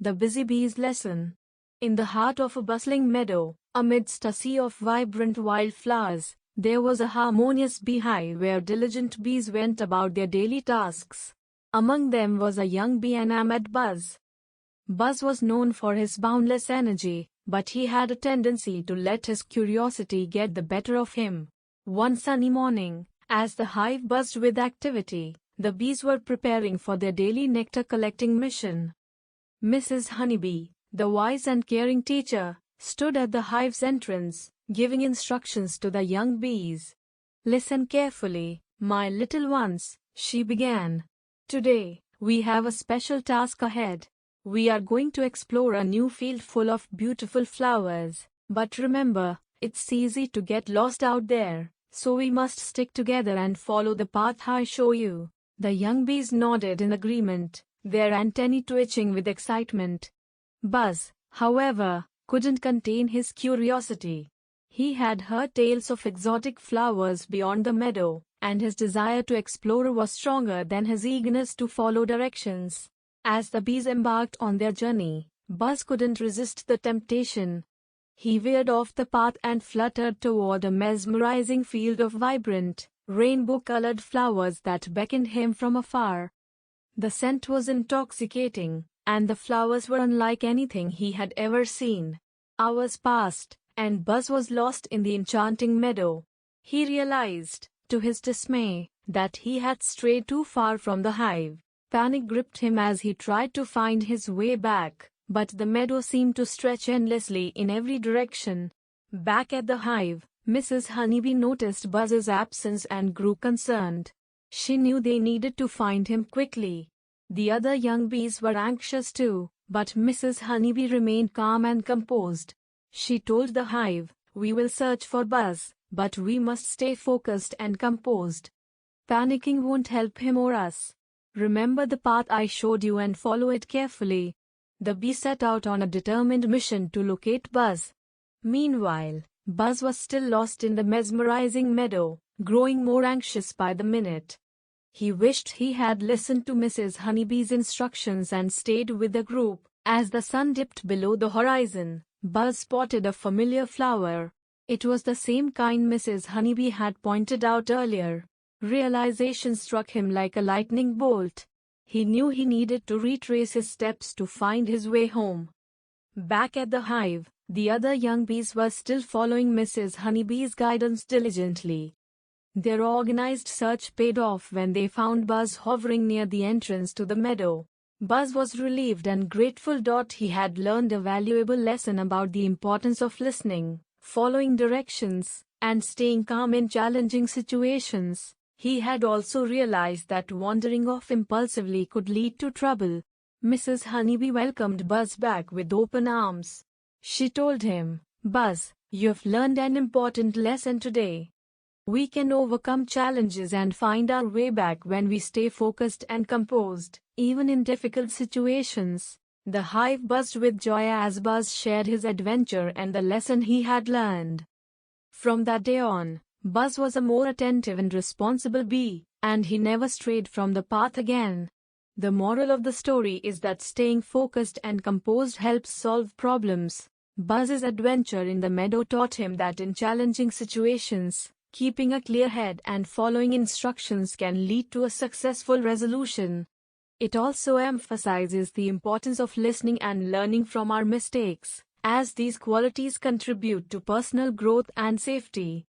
The Busy Bee's Lesson. In the heart of a bustling meadow, amidst a sea of vibrant wildflowers, there was a harmonious beehive where diligent bees went about their daily tasks. Among them was a young bee named Buzz. Buzz was known for his boundless energy, but he had a tendency to let his curiosity get the better of him. One sunny morning, as the hive buzzed with activity, the bees were preparing for their daily nectar-collecting mission. Mrs. Honeybee, the wise and caring teacher, stood at the hive's entrance, giving instructions to the young bees. "Listen carefully, my little ones," she began. "Today, we have a special task ahead. We are going to explore a new field full of beautiful flowers, but remember, it's easy to get lost out there, so we must stick together and follow the path I show you." The young bees nodded in agreement, their antennae twitching with excitement. Buzz, however, couldn't contain his curiosity. He had heard tales of exotic flowers beyond the meadow, and his desire to explore was stronger than his eagerness to follow directions. As the bees embarked on their journey, Buzz couldn't resist the temptation. He veered off the path and fluttered toward a mesmerizing field of vibrant, rainbow-colored flowers that beckoned him from afar. The scent was intoxicating, and the flowers were unlike anything he had ever seen. Hours passed, and Buzz was lost in the enchanting meadow. He realized, to his dismay, that he had strayed too far from the hive. Panic gripped him as he tried to find his way back, but the meadow seemed to stretch endlessly in every direction. Back at the hive, Mrs. Honeybee noticed Buzz's absence and grew concerned. She knew they needed to find him quickly. The other young bees were anxious too, but Mrs. Honeybee remained calm and composed. She told the hive, "We will search for Buzz, but we must stay focused and composed. Panicking won't help him or us. Remember the path I showed you and follow it carefully." The bee set out on a determined mission to locate Buzz. Meanwhile, Buzz was still lost in the mesmerizing meadow, growing more anxious by the minute. He wished he had listened to Mrs. Honeybee's instructions and stayed with the group. As the sun dipped below the horizon, Buzz spotted a familiar flower. It was the same kind Mrs. Honeybee had pointed out earlier. Realization struck him like a lightning bolt. He knew he needed to retrace his steps to find his way home. Back at the hive, the other young bees were still following Mrs. Honeybee's guidance diligently. Their organized search paid off when they found Buzz hovering near the entrance to the meadow. Buzz was relieved and grateful. He had learned a valuable lesson about the importance of listening, following directions, and staying calm in challenging situations. He had also realized that wandering off impulsively could lead to trouble. Mrs. Honeybee welcomed Buzz back with open arms. She told him, "Buzz, you've learned an important lesson today. We can overcome challenges and find our way back when we stay focused and composed, even in difficult situations." The hive buzzed with joy as Buzz shared his adventure and the lesson he had learned. From that day on, Buzz was a more attentive and responsible bee, and he never strayed from the path again. The moral of the story is that staying focused and composed helps solve problems. Buzz's adventure in the meadow taught him that in challenging situations, keeping a clear head and following instructions can lead to a successful resolution. It also emphasizes the importance of listening and learning from our mistakes, as these qualities contribute to personal growth and safety.